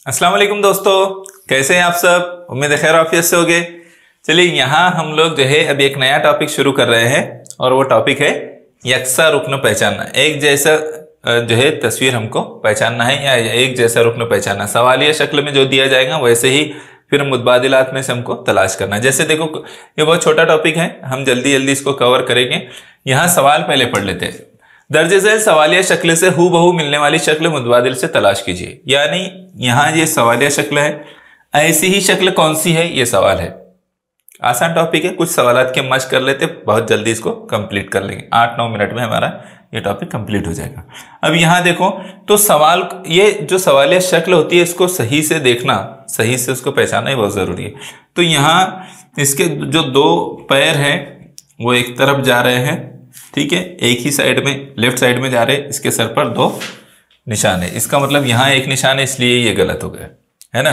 अस्सलाम वालेकुम दोस्तों, कैसे हैं आप सब। उम्मीद है खैर आफियत से होगे। चलिए यहाँ हम लोग जो है अभी एक नया टॉपिक शुरू कर रहे हैं और वो टॉपिक है यकसा रुकन पहचानना। एक जैसा जो है तस्वीर हमको पहचानना है या एक जैसा रुकन पहचानना। सवालिया शक्ल में जो दिया जाएगा वैसे ही फिर मुतबादिलात में से हमको तलाश करना है। जैसे देखो ये बहुत छोटा टॉपिक है, हम जल्दी जल्दी इसको कवर करेंगे। यहाँ सवाल पहले पढ़ लेते हैं। दर्ज झैल सवालिया शक्ल से हूबहू मिलने वाली शक्ल मुतबादिल से तलाश कीजिए। यानी यहाँ ये सवालिया शक्ल है, ऐसी ही शक्ल कौन सी है ये सवाल है। आसान टॉपिक है, कुछ सवालात के मश्क कर लेते, बहुत जल्दी इसको कंप्लीट कर लेंगे। 8-9 मिनट में हमारा ये टॉपिक कंप्लीट हो जाएगा। अब यहाँ देखो तो सवाल, ये जो सवालिया शक्ल होती है इसको सही से देखना, सही से उसको पहचानना ही बहुत जरूरी है। तो यहाँ इसके जो दो पैर हैं वो एक तरफ जा रहे हैं, ठीक है, एक ही साइड में लेफ्ट साइड में जा रहे हैं। इसके सर पर 2 निशान है, इसका मतलब यहाँ एक निशान है इसलिए ये गलत हो गया है ना।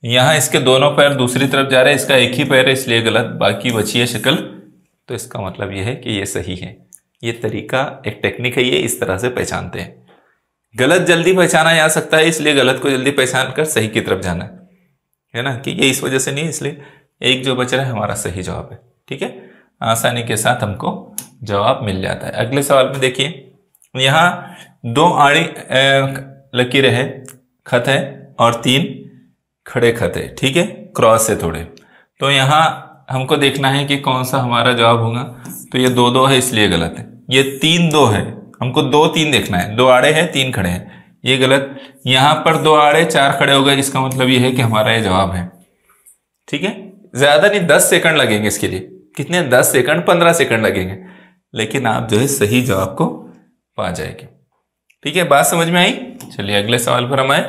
यहाँ इसके दोनों पैर दूसरी तरफ जा रहे हैं, इसका एक ही पैर है इसलिए गलत, बाकी बची है शक्ल। तो इसका मतलब ये है कि ये सही है। ये तरीका, एक टेक्निक है, ये इस तरह से पहचानते हैं। गलत जल्दी पहचाना जा सकता है, इसलिए गलत को जल्दी पहचान कर सही की तरफ जाना है ना, कि ये इस वजह से नहीं, इसलिए एक जो बच रहा है हमारा सही जवाब है। ठीक है, आसानी के साथ हमको जवाब मिल जाता है। अगले सवाल में देखिए, यहाँ 2 आड़ी लकीरें हैं, खत है और 3 खड़े खत है, ठीक है, क्रॉस है थोड़े। तो यहाँ हमको देखना है कि कौन सा हमारा जवाब होगा। तो ये 2-2 है इसलिए गलत है। ये 3-2 है, हमको 2-3 देखना है। 2 आड़े हैं 3 खड़े हैं, ये गलत। यहाँ पर 2 आड़े 4 खड़े हो गए, इसका मतलब ये है कि हमारा ये जवाब है। ठीक है, ज्यादा नहीं, 10 सेकंड लगेंगे इसके लिए। कितने? 10 सेकंड 15 सेकंड लगेंगे, लेकिन आप जो है सही जवाब को पा जाएंगे। ठीक है, बात समझ में आई। चलिए अगले सवाल पर हम आए।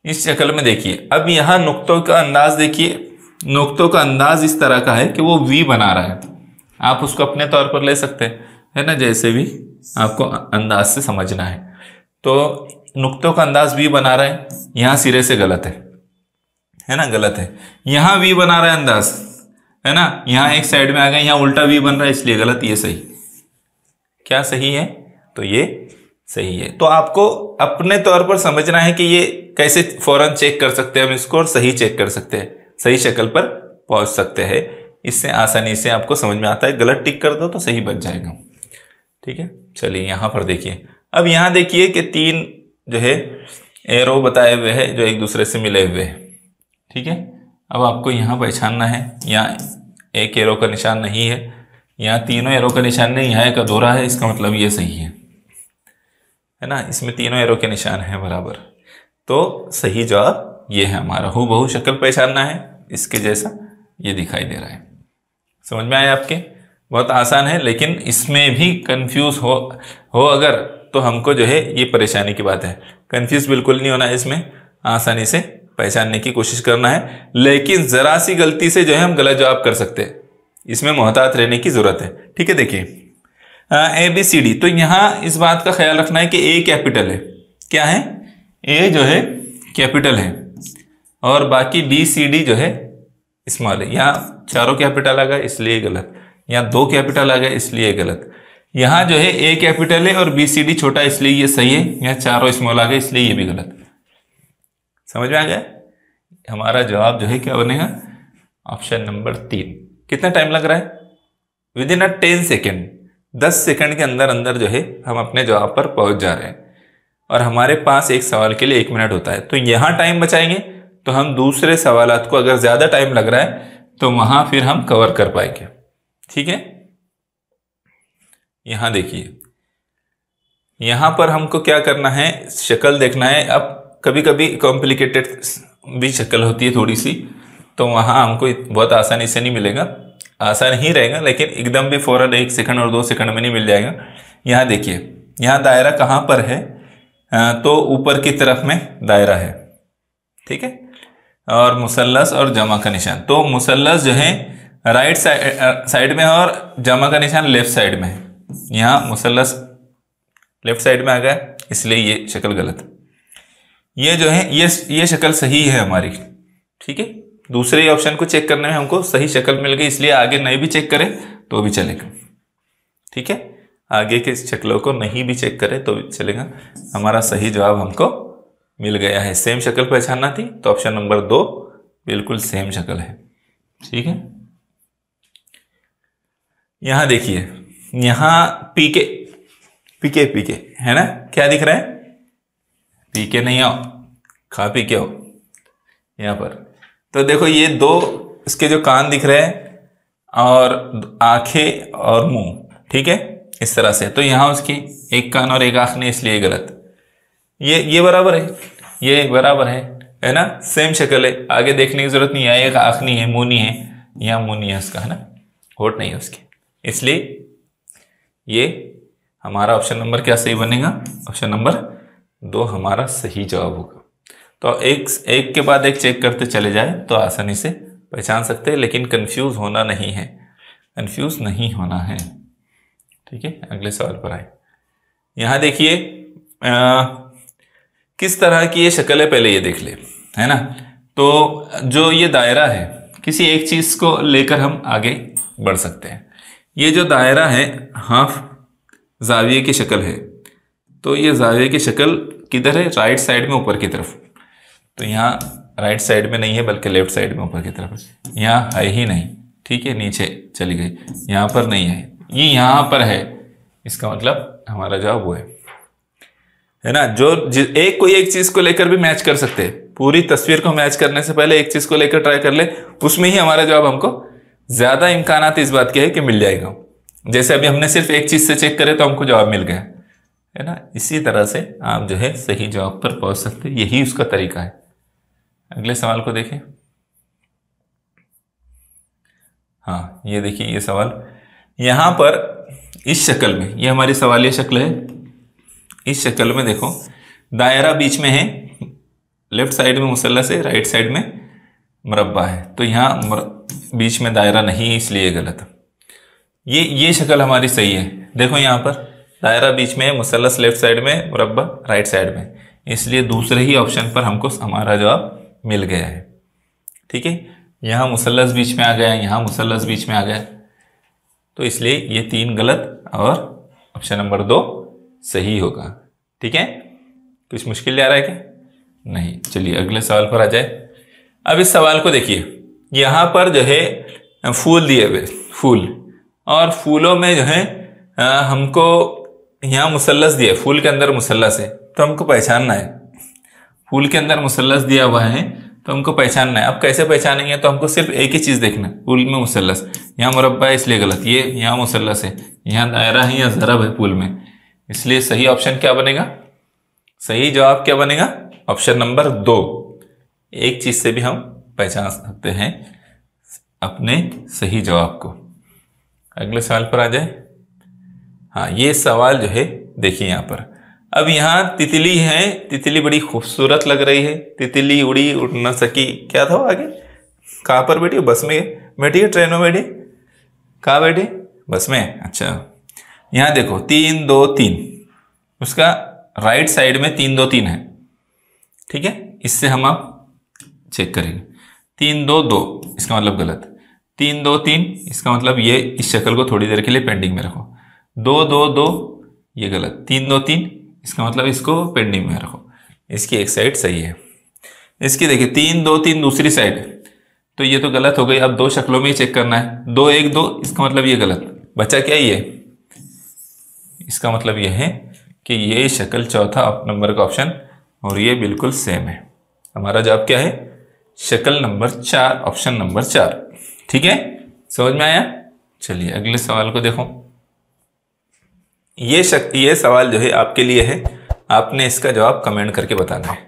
इस शक्ल में देखिए, अब यहाँ नुक्तों का अंदाज देखिए। नुक्तों का अंदाज इस तरह का है कि वो वी बना रहा है। आप उसको अपने तौर पर ले सकते हैं, है ना, जैसे भी आपको अंदाज से समझना है। तो नुक्तों का अंदाज वी बना रहा है, यहाँ सिरे से गलत है ना, गलत है। यहाँ वी बना रहा है अंदाज, है ना, यहाँ एक साइड में आ गया, यहाँ उल्टा वी बन रहा है इसलिए गलत। ये सही, क्या सही है? तो ये सही है। तो आपको अपने तौर पर समझना है कि ये कैसे फौरन चेक कर सकते हैं हम इसको, और सही चेक कर सकते हैं, सही शक्ल पर पहुंच सकते हैं। इससे आसानी से आपको समझ में आता है। गलत टिक कर दो तो सही बच जाएगा। ठीक है, चलिए यहाँ पर देखिए। अब यहाँ देखिए कि 3 जो है एरो बताए हुए हैं जो एक दूसरे से मिले हुए हैं। ठीक है, अब आपको यहाँ पहचानना है। यहाँ एक एरो का निशान नहीं है, यहाँ तीनों एरो का निशान नहीं, यहाँ एक अधूरा है, इसका मतलब ये सही है ना। इसमें तीनों एरो के निशान हैं बराबर, तो सही जवाब ये है हमारा। हूबहू शक्ल पहचानना है, इसके जैसा ये दिखाई दे रहा है। समझ में आया आपके? बहुत आसान है, लेकिन इसमें भी कंफ्यूज हो अगर तो हमको जो है ये परेशानी की बात है। कंफ्यूज बिल्कुल नहीं होना है, इसमें आसानी से पहचानने की कोशिश करना है। लेकिन जरा सी गलती से जो है हम गलत जवाब कर सकते हैं, इसमें मोहतात रहने की जरूरत है। ठीक है, देखिए ABCD, तो यहाँ इस बात का ख्याल रखना है कि A कैपिटल है। क्या है? A जो है कैपिटल है और बाकी BCD जो है स्मॉल है। यहाँ चारों कैपिटल आ गए इसलिए गलत, यहाँ 2 कैपिटल आ गए इसलिए गलत। यहाँ जो है A कैपिटल है और BCD छोटा इसलिए ये सही है। यहाँ चारों स्मॉल आ गए इसलिए ये भी गलत। समझ में आ गया? हमारा जवाब जो है क्या बनेगा? Option number 3। कितना टाइम लग रहा है? विदिन 10 सेकेंड, 10 सेकंड के अंदर अंदर जो है हम अपने जवाब पर पहुंच जा रहे हैं। और हमारे पास एक सवाल के लिए 1 मिनट होता है, तो यहाँ टाइम बचाएंगे तो हम दूसरे सवालात को, अगर ज्यादा टाइम लग रहा है तो वहां फिर हम कवर कर पाएंगे। ठीक है, यहां देखिए, यहां पर हमको क्या करना है, शक्ल देखना है। अब कभी कभी कॉम्प्लिकेटेड भी शक्ल होती है थोड़ी सी, तो वहां हमको बहुत आसानी से नहीं मिलेगा। आसान ही रहेगा, लेकिन एकदम भी फौरन 1 सेकंड और 2 सेकंड में नहीं मिल जाएगा। यहाँ देखिए, यहाँ दायरा कहाँ पर है? तो ऊपर की तरफ में दायरा है, ठीक है, और मुसल्लस और जमा का निशान। तो मुसल्लस जो है राइट साइड में और जमा का निशान लेफ्ट साइड में है। यहाँ मुसल्लस लेफ्ट साइड में आ गया इसलिए ये शक्ल गलत। ये जो है ये शक्ल सही है हमारी। ठीक है, दूसरे ऑप्शन को चेक करने में हमको सही शक्ल मिल गई, इसलिए आगे नहीं भी चेक करें तो भी चलेगा। ठीक है, आगे के शक्लों को नहीं भी चेक करें तो भी चलेगा। हमारा सही जवाब हमको मिल गया है। सेम शक्ल पहचानना थी तो ऑप्शन नंबर 2 बिल्कुल सेम शक्ल है। ठीक है, यहां देखिए, यहां पीके पीके पीके है ना, क्या दिख रहा है? पीके नहीं आओ, खा पी के हो यहां पर। तो देखो ये दो इसके जो कान दिख रहे हैं और आंखें और मुंह, ठीक है, इस तरह से। तो यहां उसकी एक कान और एक आंख नहीं, इसलिए गलत। ये बराबर है, ये बराबर है ना, सेम शक्ल है, आगे देखने की जरूरत नहीं है। एक आंख नहीं है, मुंह नहीं है, यहाँ मुंह नहीं है उसका, है ना, होठ नहीं है उसकी, इसलिए ये हमारा ऑप्शन नंबर क्या सही बनेगा? ऑप्शन नंबर 2 हमारा सही जवाब होगा। तो एक के बाद एक चेक करते चले जाए तो आसानी से पहचान सकते हैं, लेकिन कंफ्यूज होना नहीं है, कंफ्यूज नहीं होना है। ठीक है, अगले सवाल पर आए। यहां देखिए किस तरह की ये शक्ल है, पहले ये देख ले, है ना। तो जो ये दायरा है, किसी एक चीज को लेकर हम आगे बढ़ सकते हैं। ये जो दायरा है हाफ जाविये की शक्ल है, तो ये जाविये की शक्ल किधर है? राइट साइड में ऊपर की तरफ। तो यहाँ राइट साइड में नहीं है, बल्कि लेफ्ट साइड में ऊपर की तरफ। यहाँ है ही नहीं, ठीक है, नीचे चली गई, यहाँ पर नहीं है, ये यहाँ पर है। इसका मतलब हमारा जवाब वो है ना। जो एक कोई एक चीज को लेकर भी मैच कर सकते हैं, पूरी तस्वीर को मैच करने से पहले एक चीज को लेकर ट्राई कर ले, उसमें ही हमारा जवाब हमको ज्यादा इम्कानात इस बात के है कि मिल जाएगा। जैसे अभी हमने सिर्फ एक चीज से चेक करे तो हमको जवाब मिल गया, है ना। इसी तरह से आप जो है सही जवाब पर पहुंच सकते हैं, यही उसका तरीका है। अगले सवाल को देखें। हाँ, ये देखिए, ये सवाल यहां पर इस शक्ल में, ये हमारी सवालिया शक्ल है। इस शक्ल में देखो दायरा बीच में है, लेफ्ट साइड में मुसल्लस है, राइट साइड में मुरब्बा है। तो यहाँ बीच में दायरा नहीं, इसलिए गलत। ये शक्ल हमारी सही है। देखो यहाँ पर दायरा बीच में है, मुसल्लस लेफ्ट साइड में, मुरब्बा राइट साइड में, इसलिए दूसरे ही ऑप्शन पर हमको हमारा जवाब मिल गया है। ठीक है, यहाँ मुसल्लस बीच में आ गया, यहाँ मुसल्लस बीच में आ गया, तो इसलिए ये 3 गलत और ऑप्शन नंबर 2 सही होगा। ठीक है, कुछ मुश्किल आ रहा है क्या? नहीं। चलिए अगले सवाल पर आ जाए। अब इस सवाल को देखिए, यहां पर जो है फूल दिए हुए, फूल, और फूलों में जो है हमको यहाँ मुसल्लस दिया, फूल के अंदर मुसल्लस है, तो हमको पहचानना है। फूल के अंदर मुसल्लस दिया हुआ है तो हमको पहचानना है। अब कैसे पहचानेंगे? तो हमको सिर्फ एक ही चीज देखना है, फूल में मुसल्लस। यहाँ मुरब्बा है इसलिए गलत, ये यहाँ मुसल्लस है, यहाँ दायरा है या ज़रब है फूल में, इसलिए सही ऑप्शन क्या बनेगा? सही जवाब क्या बनेगा? Option number 2। एक चीज से भी हम पहचान सकते हैं अपने सही जवाब को। अगले सवाल पर आ जाए। हाँ, ये सवाल जो है देखिए यहाँ पर, अब यहाँ तितली है, तितली बड़ी खूबसूरत लग रही है, तितली उड़ी उड़ न सकी, क्या था आगे? कहाँ पर बैठी? बस में बैठी है, ट्रेन में बैठी, कहाँ बैठी? बस में। अच्छा, यहाँ देखो 3 2 3, उसका राइट साइड में 3 2 3 है। ठीक है, इससे हम आप चेक करेंगे। 3 2 2 इसका मतलब गलत, 3 2 3 इसका मतलब ये, इस शक्ल को थोड़ी देर के लिए पेंडिंग में रखो। 2 2 2 ये गलत, 3 2 3 इसका मतलब इसको पेंडिंग में रखो। इसकी एक साइड सही है, इसकी देखिए 3 2 3 दूसरी साइड, तो ये तो गलत हो गई। अब 2 शक्लों में ही चेक करना है, 2 1 2 इसका मतलब ये गलत, बचा क्या? ये, इसका मतलब ये है कि ये शक्ल चौथा नंबर का ऑप्शन, और ये बिल्कुल सेम है। हमारा जवाब क्या है? शक्ल नंबर 4, ऑप्शन नंबर 4। ठीक है, समझ में आया? चलिए अगले सवाल को देखो। ये सवाल जो है आपके लिए है, आपने इसका जवाब कमेंट करके बताना है।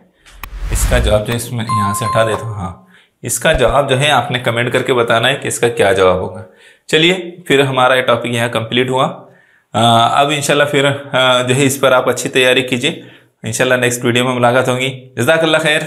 इसका जवाब जो इसमें यहाँ से हटा देता हूँ, हाँ, इसका जवाब जो है आपने कमेंट करके बताना है कि इसका क्या जवाब होगा। चलिए फिर हमारा ये टॉपिक यहाँ कंप्लीट हुआ। अब इंशाल्लाह फिर जो है इस पर आप अच्छी तैयारी कीजिए। इंशाल्लाह नेक्स्ट वीडियो में मुलाकात होगी। जज़ाकल्लाह खैर।